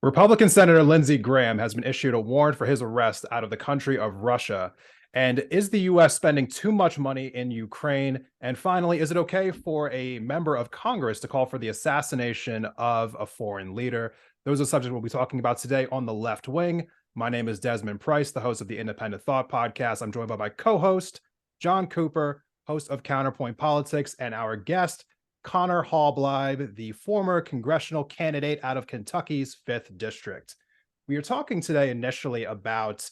Republican Senator Lindsey Graham has been issued a warrant for his arrest out of the country of Russia. And is the U.S. spending too much money in Ukraine? And finally, is it okay for a member of Congress to call for the assassination of a foreign leader? Those are subjects we'll be talking about today on The Left Wing. My name is Desmond Price, the host of the Independent Thought Podcast. I'm joined by my co-host, John Cooper, host of Counterpoint Politics, and our guest, Connor Hallbleib, the former congressional candidate out of Kentucky's 5th District. We are talking today initially about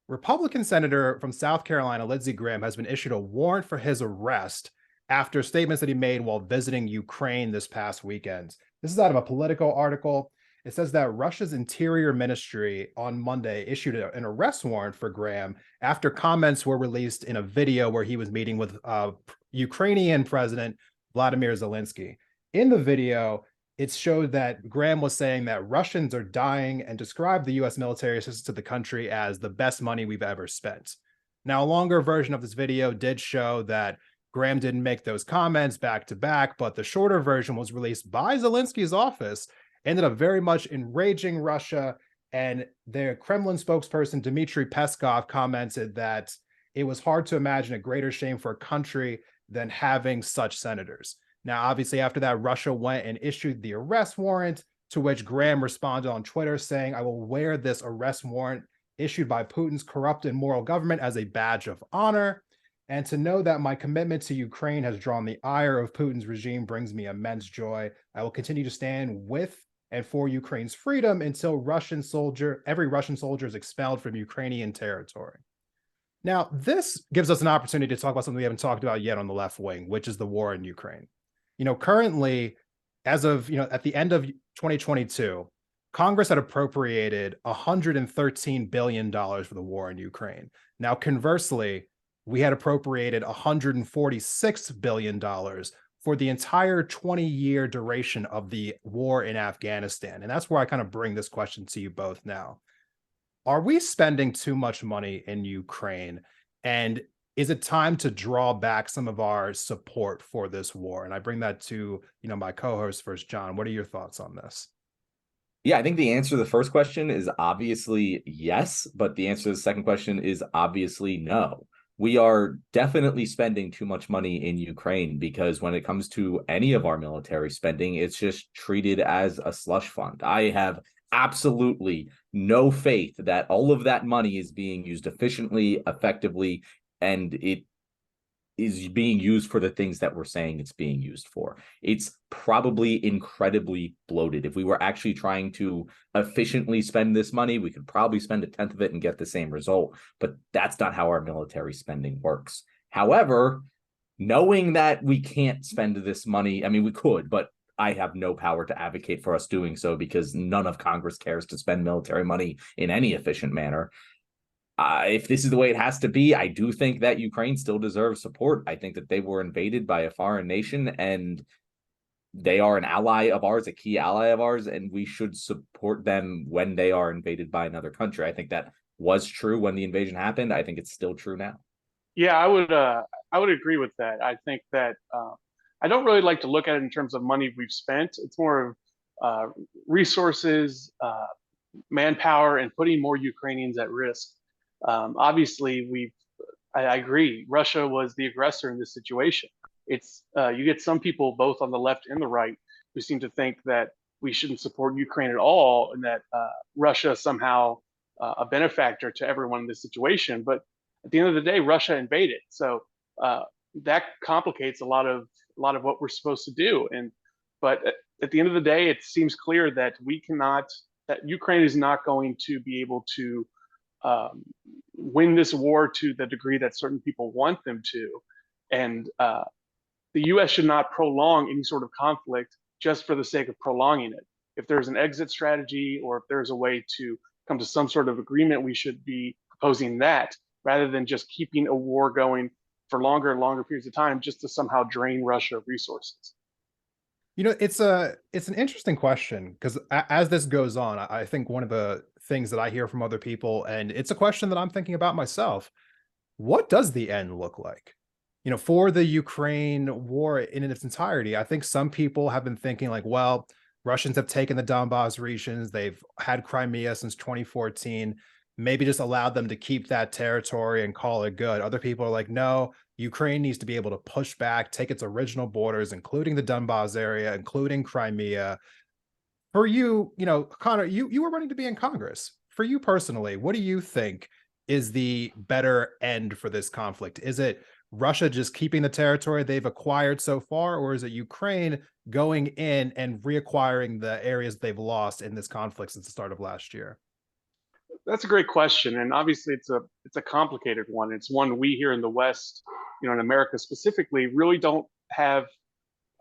Republican Senator from South Carolina, Lindsey Graham, has been issued a warrant for his arrest after statements that he made while visiting Ukraine this past weekend. This is out of a Politico article. It says that Russia's Interior Ministry on Monday issued an arrest warrant for Graham after comments were released in a video where he was meeting with Ukrainian President Vladimir Zelensky. In the video, it showed that Graham was saying that Russians are dying and described the U.S. military assistance to the country as the best money we've ever spent. Now, a longer version of this video did show that Graham didn't make those comments back to back, but the shorter version was released by Zelensky's office, ended up very much enraging Russia, and their Kremlin spokesperson Dmitry Peskov commented that it was hard to imagine a greater shame for a country than having such senators. Now, obviously, after that, Russia went and issued the arrest warrant, to which Graham responded on Twitter saying, "I will wear this arrest warrant issued by Putin's corrupt and immoral government as a badge of honor. And to know that my commitment to Ukraine has drawn the ire of Putin's regime brings me immense joy. I will continue to stand with and for Ukraine's freedom until every Russian soldier is expelled from Ukrainian territory." Now, this gives us an opportunity to talk about something we haven't talked about yet on the left wing, which is the war in Ukraine. Currently, as of, at the end of 2022, Congress had appropriated $113 billion for the war in Ukraine. Now, conversely, we had appropriated $146 billion for the entire 20-year duration of the war in Afghanistan. And that's where I kind of bring this question to you both now. Are we spending too much money in Ukraine? And is it time to draw back some of our support for this war? And I bring that to, my co-host first, John. What are your thoughts on this? Yeah, I think the answer to the first question is obviously yes, but the answer to the second question is obviously no. We are definitely spending too much money in Ukraine because when it comes to any of our military spending, it's just treated as a slush fund. I have absolutely no faith that all of that money is being used efficiently, effectively, and it is being used for the things that we're saying it's being used for. It's probably incredibly bloated. If we were actually trying to efficiently spend this money, we could probably spend a tenth of it and get the same result. But that's not how our military spending works. However, knowing that we can't spend this money, we could, but I have no power to advocate for us doing so because none of Congress cares to spend military money in any efficient manner. If this is the way it has to be, I do think that Ukraine still deserves support. I think that they were invaded by a foreign nation and they are an ally of ours, a key ally of ours, and we should support them when they are invaded by another country. I think that was true when the invasion happened. I think it's still true now. Yeah, I would agree with that. I think that I don't really like to look at it in terms of money we've spent. It's more of resources, manpower, and putting more Ukrainians at risk. Obviously, I agree. Russia was the aggressor in this situation. It's you get some people both on the left and the right who seem to think that we shouldn't support Ukraine at all, and that Russia is somehow a benefactor to everyone in this situation. But at the end of the day, Russia invaded, so that complicates a lot of what we're supposed to do. But at the end of the day, it seems clear that that Ukraine is not going to be able to win this war to the degree that certain people want them to. And the U.S. should not prolong any sort of conflict just for the sake of prolonging it. If there's an exit strategy or if there's a way to come to some sort of agreement, we should be proposing that rather than just keeping a war going for longer and longer periods of time just to somehow drain Russia of resources. It's an interesting question because as this goes on, I think one of the things that I hear from other people, and it's a question that I'm thinking about myself, what does the end look like? For the Ukraine war in its entirety? I think some people have been thinking like, well, Russians have taken the Donbas regions. They've had Crimea since 2014. Maybe just allowed them to keep that territory and call it good. Other people are like, no, Ukraine needs to be able to push back, take its original borders, including the Donbas area, including Crimea. For you, Connor, you were running to be in Congress. For you personally, what do you think is the better end for this conflict? Is it Russia just keeping the territory they've acquired so far, or is it Ukraine going in and reacquiring the areas they've lost in this conflict since the start of last year? That's a great question, and obviously it's a complicated one. It's one we here in the West, in America specifically, really don't have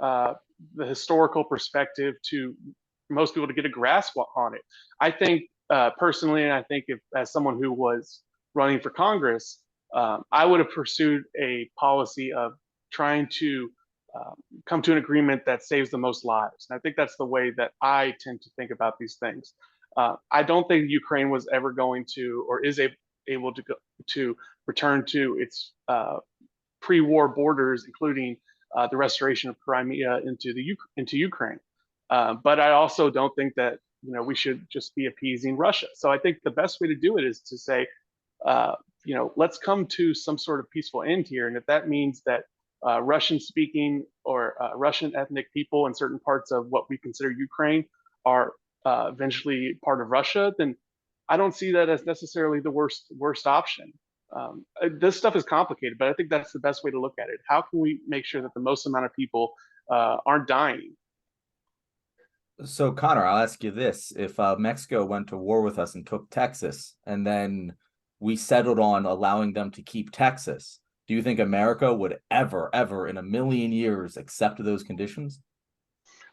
uh, the historical perspective to most people to get a grasp on it. I think personally, and I think if as someone who was running for Congress, I would have pursued a policy of trying to come to an agreement that saves the most lives. And I think that's the way that I tend to think about these things. I don't think Ukraine was ever going to, or is able to go to return to its pre-war borders, including the restoration of Crimea into Ukraine. But I also don't think that we should just be appeasing Russia. So I think the best way to do it is to say, let's come to some sort of peaceful end here, and if that means that Russian-speaking or Russian ethnic people in certain parts of what we consider Ukraine are eventually part of Russia, then I don't see that as necessarily the worst option. This stuff is complicated, but I think that's the best way to look at it. How can we make sure that the most amount of people aren't dying? So, Connor, I'll ask you this. If Mexico went to war with us and took Texas, and then we settled on allowing them to keep Texas, do you think America would ever in a million years accept those conditions?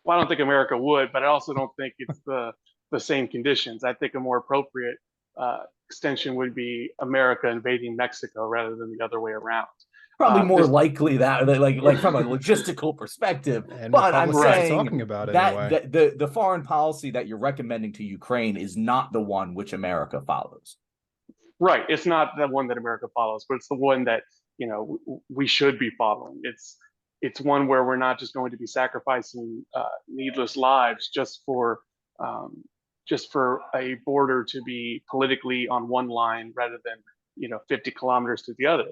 Well, I don't think America would, but I also don't think it's the same conditions. I think a more appropriate extension would be America invading Mexico rather than the other way around. Probably more likely that, like from a logistical perspective. And but I'm saying talking about it that anyway. the foreign policy that you're recommending to Ukraine is not the one which America follows. Right. It's not the one that America follows, but it's the one that we should be following. It's one where we're not just going to be sacrificing needless lives just for a border to be politically on one line rather than 50 kilometers to the other.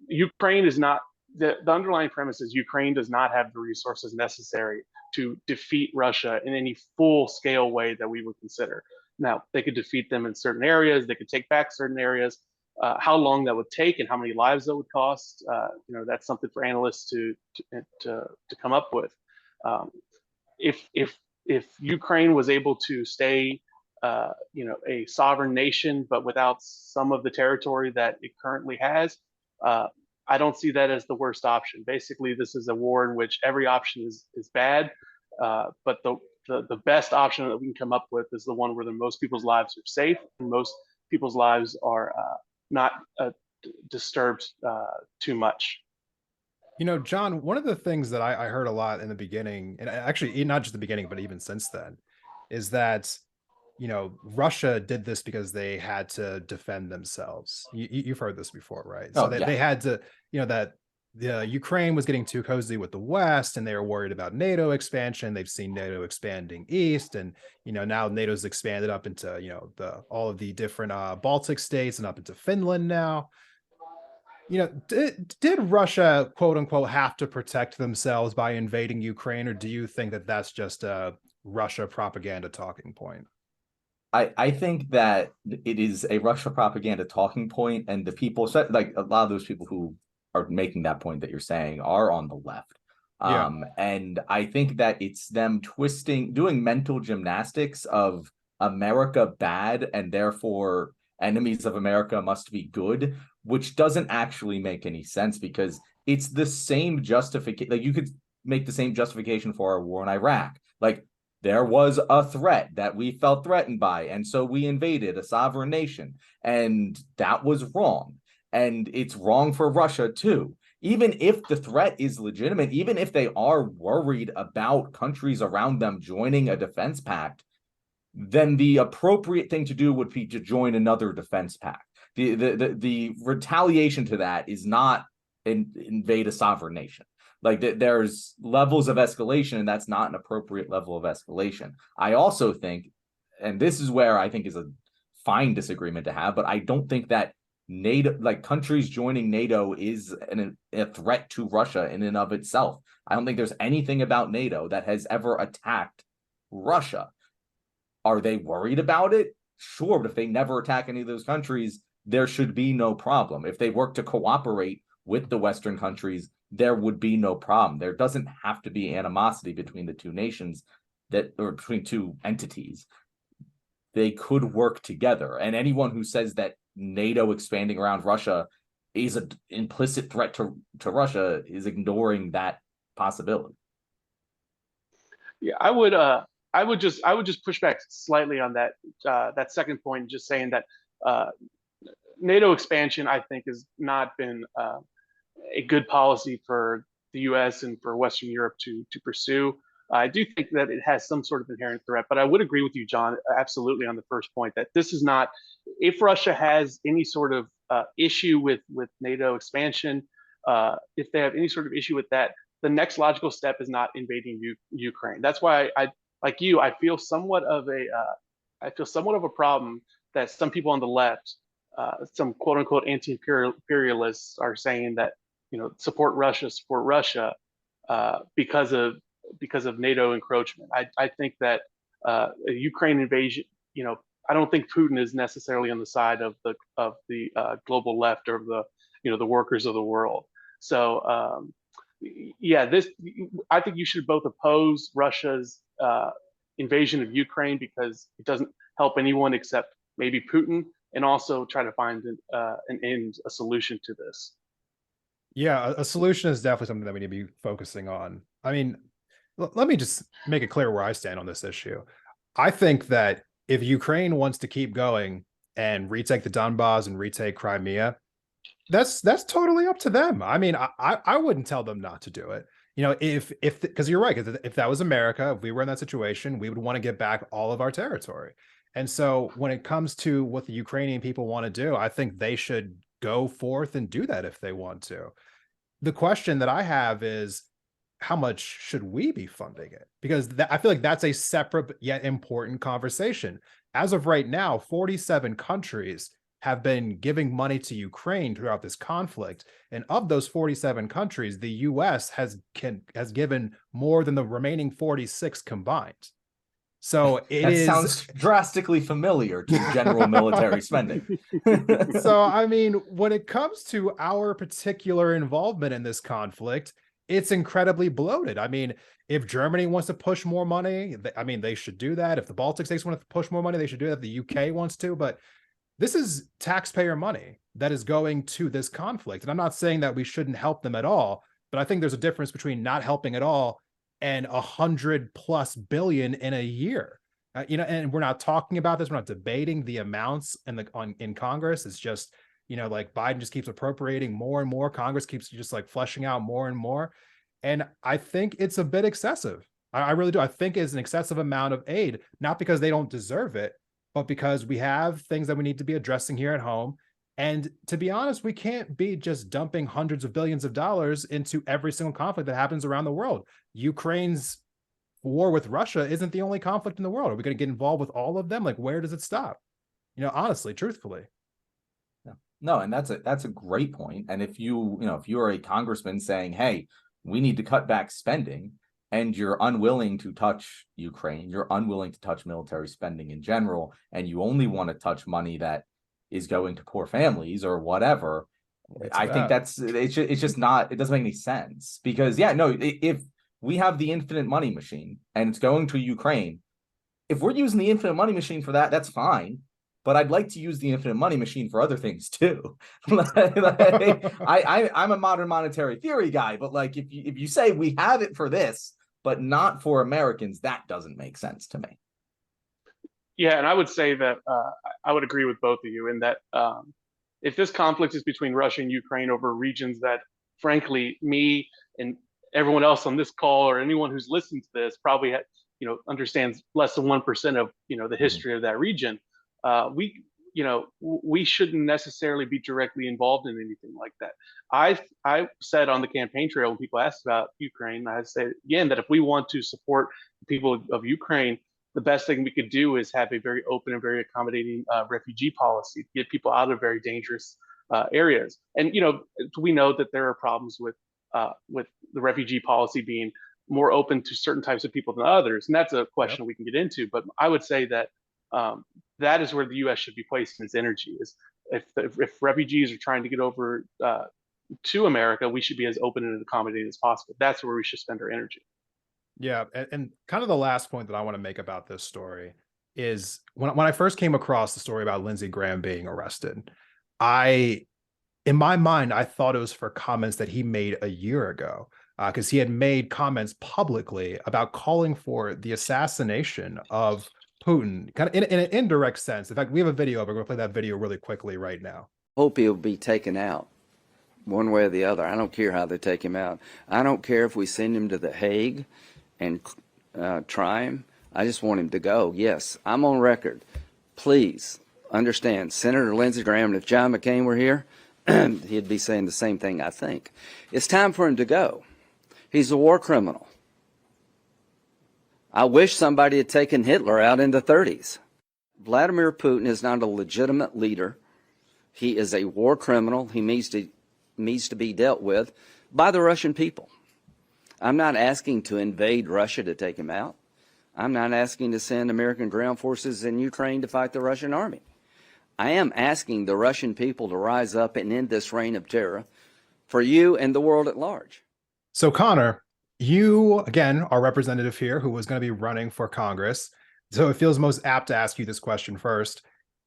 Ukraine is not the underlying premise is Ukraine does not have the resources necessary to defeat Russia in any full scale way that we would consider. Now, they could defeat them in certain areas, they could take back certain areas. How long that would take and how many lives that would cost, that's something for analysts to come up with. If Ukraine was able to stay, a sovereign nation, but without some of the territory that it currently has, I don't see that as the worst option. Basically, this is a war in which every option is bad, but the best option that we can come up with is the one where the most people's lives are safe and most people's lives are not disturbed too much. John, one of the things that I heard a lot in the beginning, and actually not just the beginning, but even since then, is that Russia did this because they had to defend themselves. You've heard this before, right? So they had to, that the Ukraine was getting too cozy with the West, and they were worried about NATO expansion. They've seen NATO expanding east, and now NATO's expanded up into all of the different Baltic states and up into Finland now. Did Russia, quote unquote, have to protect themselves by invading Ukraine, or do you think that that's just a Russia propaganda talking point? I think that it is a Russia propaganda talking point, and the people, like a lot of those people who are making that point that you're saying, are on the left. Yeah. And I think that it's them doing mental gymnastics of America bad, and therefore enemies of America must be good, which doesn't actually make any sense, because it's the same justification. Like, you could make the same justification for our war in Iraq. Like, there was a threat that we felt threatened by, and so we invaded a sovereign nation, and that was wrong. And it's wrong for Russia too. Even if the threat is legitimate, even if they are worried about countries around them joining a defense pact, then the appropriate thing to do would be to join another defense pact. The retaliation to that is not invade a sovereign nation. Like there's levels of escalation, and that's not an appropriate level of escalation. I also think, and this is where I think is a fine disagreement to have, but I don't think that NATO, like countries joining NATO, is a threat to Russia in and of itself. I don't think there's anything about NATO that has ever attacked Russia. Are they worried about it? Sure, but if they never attack any of those countries, there should be no problem. If they work to cooperate with the Western countries, there would be no problem. There doesn't have to be animosity between the two nations or between two entities. They could work together. And anyone who says that NATO expanding around Russia is an implicit threat to Russia is ignoring that possibility. Yeah, I would just push back slightly on that second point, just saying that NATO expansion, I think, has not been a good policy for the U.S. and for Western Europe to pursue. I do think that it has some sort of inherent threat, but I would agree with you, John, absolutely on the first point that this is not. If Russia has any sort of issue with NATO expansion, if they have any sort of issue with that, the next logical step is not invading Ukraine. That's why I like you. I feel somewhat of a problem that some people on the left, some quote unquote anti-imperialists, are saying that support Russia because of NATO encroachment. I think that a Ukraine invasion, I don't think Putin is necessarily on the side of the global left or the workers of the world. So I think you should both oppose Russia's invasion of Ukraine because it doesn't help anyone except maybe Putin, and also try to find a solution to this. Yeah, a solution is definitely something that we need to be focusing on. I mean, let me just make it clear where I stand on this issue. I think that if Ukraine wants to keep going and retake the Donbass and retake Crimea, that's totally up to them. I mean, I wouldn't tell them not to do it. If because you're right, if that was America, if we were in that situation, we would want to get back all of our territory. And so when it comes to what the Ukrainian people want to do, I think they should go forth and do that if they want to. The question that I have is, how much should we be funding it? Because I feel like that's a separate yet important conversation. As of right now, 47 countries have been giving money to Ukraine throughout this conflict. And of those 47 countries, the US has given more than the remaining 46 combined. So that sounds drastically familiar to general military spending. So, I mean, when it comes to our particular involvement in this conflict, it's incredibly bloated. I mean, if Germany wants to push more money, they should do that. If the Baltic states want to push more money, they should do that. If the UK wants to, but this is taxpayer money that is going to this conflict. And I'm not saying that we shouldn't help them at all, but I think there's a difference between not helping at all and 100+ billion in a year. And we're not talking about this. We're not debating the amounts in Congress. It's just, like Biden just keeps appropriating more and more. Congress keeps just like fleshing out more and more. And I think it's a bit excessive. I really do. I think it's an excessive amount of aid, not because they don't deserve it, but because we have things that we need to be addressing here at home. And to be honest, we can't be just dumping hundreds of billions of dollars into every single conflict that happens around the world. Ukraine's war with Russia isn't the only conflict in the world. Are we going to get involved with all of them? Like, where does it stop? Honestly, truthfully. No, and that's a great point. And if you're a congressman saying, hey, we need to cut back spending, and you're unwilling to touch Ukraine, you're unwilling to touch military spending in general, and you only want to touch money that is going to poor families or whatever, I think it's just not, it doesn't make any sense. Because if we have the infinite money machine and it's going to Ukraine, if we're using the infinite money machine for that, that's fine. But I'd like to use the infinite money machine for other things too. I'm a modern monetary theory guy, but like if you say we have it for this, but not for Americans, that doesn't make sense to me. Yeah, and I would say that I would agree with both of you in that if this conflict is between Russia and Ukraine over regions that, frankly, me and everyone else on this call or anyone who's listened to this probably understands less than 1% of the history of that region. we shouldn't necessarily be directly involved in anything like that. I said on the campaign trail when people asked about Ukraine, I said again that if we want to support the people of Ukraine, the best thing we could do is have a very open and very accommodating refugee policy to get people out of very dangerous areas. And we know that there are problems with the refugee policy being more open to certain types of people than others, and that's a question we can get into. But I would say that that is where the U.S. should be placing its energy. Is if refugees are trying to get over to America, we should be as open and accommodating as possible. That's where we should spend our energy. Yeah, and kind of the last point that I want to make about this story is when I first came across the story about Lindsey Graham being arrested, in my mind, I thought it was for comments that he made a year ago, because he had made comments publicly about calling for the assassination of Putin, kind of in an indirect sense. In fact, we have a video. We're going to play that video really quickly right now. Hope he'll be taken out one way or the other. I don't care how they take him out. I don't care if we send him to The Hague and try him. I just want him to go. Yes, I'm on record. Please understand, Senator Lindsey Graham, and if John McCain were here, he'd be saying the same thing, I think. It's time for him to go. He's a war criminal. I wish somebody had taken Hitler out in the 30s. Vladimir Putin is not a legitimate leader. He is a war criminal. He needs to be dealt with by the Russian people. I'm not asking to invade Russia to take him out. I'm not asking to send American ground forces in Ukraine to fight the Russian army. I am asking the Russian people to rise up and end this reign of terror for you and the world at large. So, Connor, you, again, are representative here who was going to be running for Congress. So it feels most apt to ask you this question first.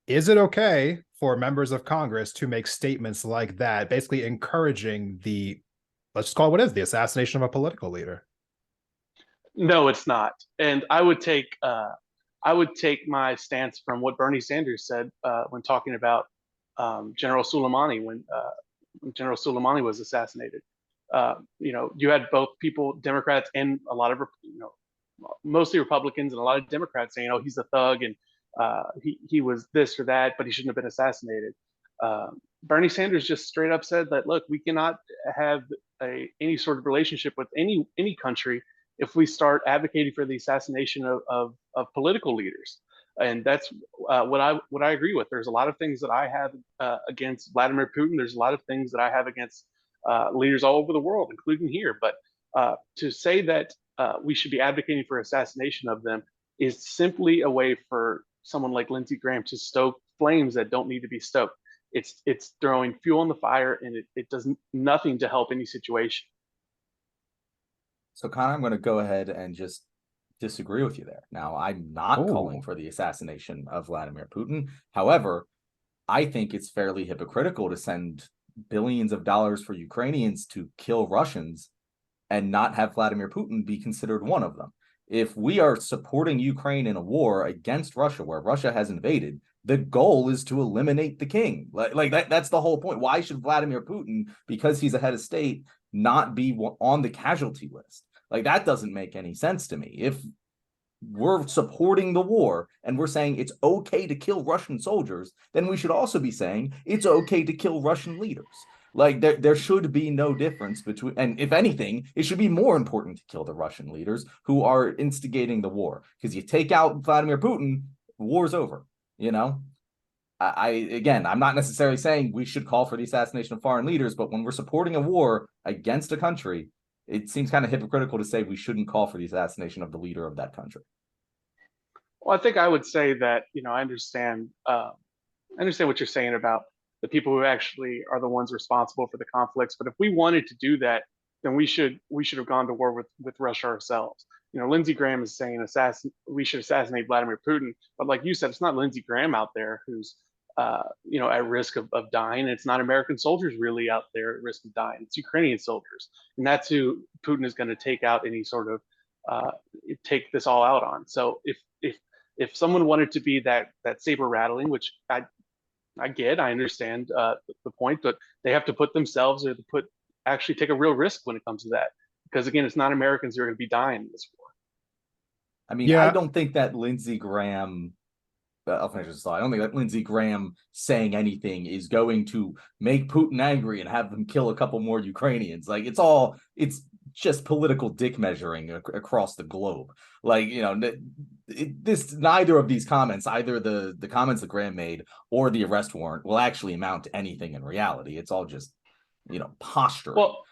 Is it okay for members of Congress to make statements like that, basically encouraging let's just call it what is, the assassination of a political leader? No, it's not. And I would take my stance from what Bernie Sanders said when talking about General Soleimani when General Soleimani was assassinated. You had both people, Democrats and a lot of mostly Republicans and a lot of Democrats saying, "Oh, he's a thug and he was this or that, but he shouldn't have been assassinated." Bernie Sanders just straight up said that, look, we cannot have any sort of relationship with any country if we start advocating for the assassination of political leaders. And that's what I agree with. There's a lot of things that I have against Vladimir Putin. There's a lot of things that I have against leaders all over the world, including here. But to say that we should be advocating for assassination of them is simply a way for someone like Lindsey Graham to stoke flames that don't need to be stoked. It's throwing fuel on the fire, and it does nothing to help any situation. So, Connor, I'm going to go ahead and just disagree with you there. Now, I'm not calling for the assassination of Vladimir Putin. However, I think it's fairly hypocritical to send billions of dollars for Ukrainians to kill Russians and not have Vladimir Putin be considered one of them. If we are supporting Ukraine in a war against Russia, where Russia has invaded, the goal is to eliminate the king. Like that's the whole point. Why should Vladimir Putin, because he's a head of state, not be on the casualty list? Like, that doesn't make any sense to me. If we're supporting the war and we're saying it's okay to kill Russian soldiers, then we should also be saying it's okay to kill Russian leaders. Like, there should be no difference between, and if anything, it should be more important to kill the Russian leaders who are instigating the war. Because you take out Vladimir Putin, war's over, I'm not necessarily saying we should call for the assassination of foreign leaders, but when we're supporting a war against a country, it seems kind of hypocritical to say we shouldn't call for the assassination of the leader of that country. Well, I think I would say that, I understand what you're saying about the people who actually are the ones responsible for the conflicts. But if we wanted to do that, then we should have gone to war with Russia ourselves. Lindsey Graham is saying we should assassinate Vladimir Putin, but like you said, it's not Lindsey Graham out there who's at risk of dying. It's not American soldiers really out there at risk of dying. It's Ukrainian soldiers, and that's who Putin is going to take out any sort of take this all out on. So if someone wanted to be that saber rattling, which I understand the point, but they have to put themselves or actually take a real risk when it comes to that, because again, it's not Americans who are going to be dying in this war. I mean, yeah. I don't think that Lindsey Graham I'll finish this thought. I don't think that Lindsey Graham saying anything is going to make Putin angry and have them kill a couple more Ukrainians. Like, it's just political dick measuring across the globe. Like, neither of these comments, either the comments that Graham made or the arrest warrant, will actually amount to anything in reality. It's all just, posturing. Well,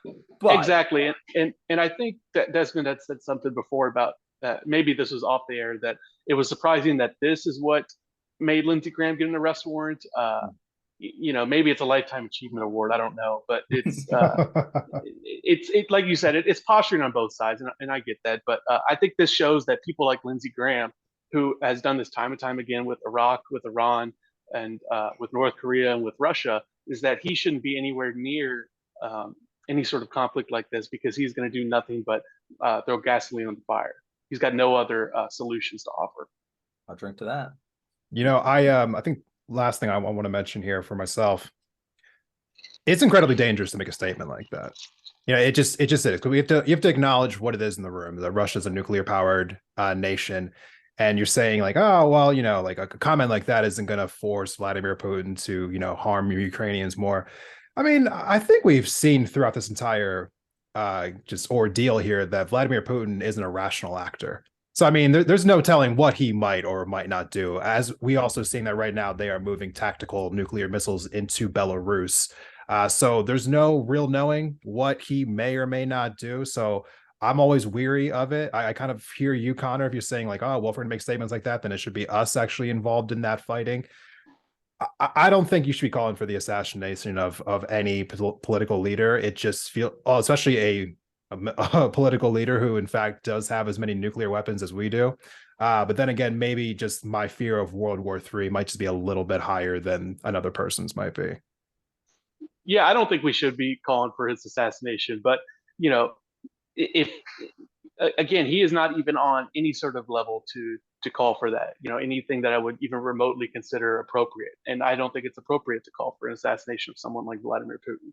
exactly. And I think that Desmond had said something before about maybe this was off the air, that it was surprising that this is what made Lindsey Graham get an arrest warrant. Maybe it's a lifetime achievement award. I don't know, but it's it's like you said, it's posturing on both sides, and I get that. But I think this shows that people like Lindsey Graham, who has done this time and time again with Iraq, with Iran, and with North Korea and with Russia, is that he shouldn't be anywhere near any sort of conflict like this, because he's going to do nothing but throw gasoline on the fire. He's got no other solutions to offer. I'll drink to that. I think last thing I want to mention here for myself, it's incredibly dangerous to make a statement like that. It just is, because you have to acknowledge what it is in the room, that Russia's a nuclear powered nation. And you're saying like, oh, well, like a comment like that isn't going to force Vladimir Putin to, harm Ukrainians more. I mean, I think we've seen throughout this entire just ordeal here that Vladimir Putin is an irrational actor. So, I mean, there's no telling what he might or might not do. As we also seeing that right now, they are moving tactical nuclear missiles into Belarus. So there's no real knowing what he may or may not do. So I'm always weary of it. I kind of hear you, Connor, if you're saying like, oh, well, if we're going to make statements like that, then it should be us actually involved in that fighting. I don't think you should be calling for the assassination of any political leader. It just feels, especially a political leader who, in fact, does have as many nuclear weapons as we do. But then again, maybe just my fear of World War III might just be a little bit higher than another person's might be. Yeah, I don't think we should be calling for his assassination. But, if again, he is not even on any sort of level to call for that, anything that I would even remotely consider appropriate. And I don't think it's appropriate to call for an assassination of someone like Vladimir Putin.